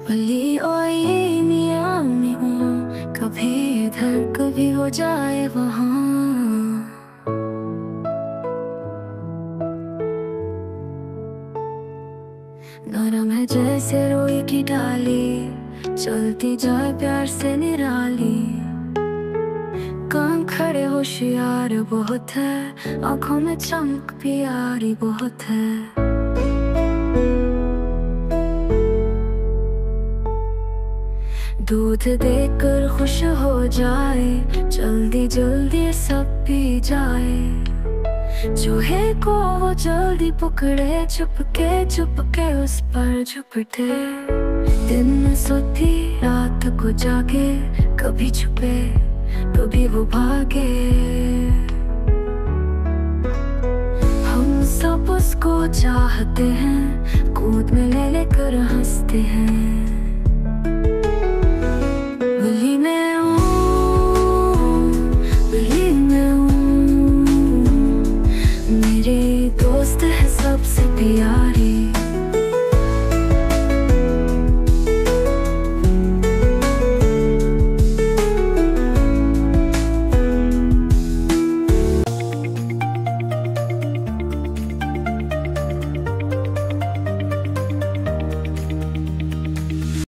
पली और ये नियम में हूँ, कभी इधर कभी हो जाए वहाँ। नरम है जैसे रोई की डाली, चलती जाए प्यार से निराली। काम खड़े होशियार बहुत है, आंखों में चमक प्यारी बहुत है। दूध देकर खुश हो जाए, जल्दी जल्दी सब पी जाए। चूहे को वो जल्दी पकड़े, चुपके उस पर झपटे। दिन में सोती रात को जागे, कभी छुपे कभी वो भागे। हम सब उसको चाहते हैं, गोद में ले लेकर हंसते हैं।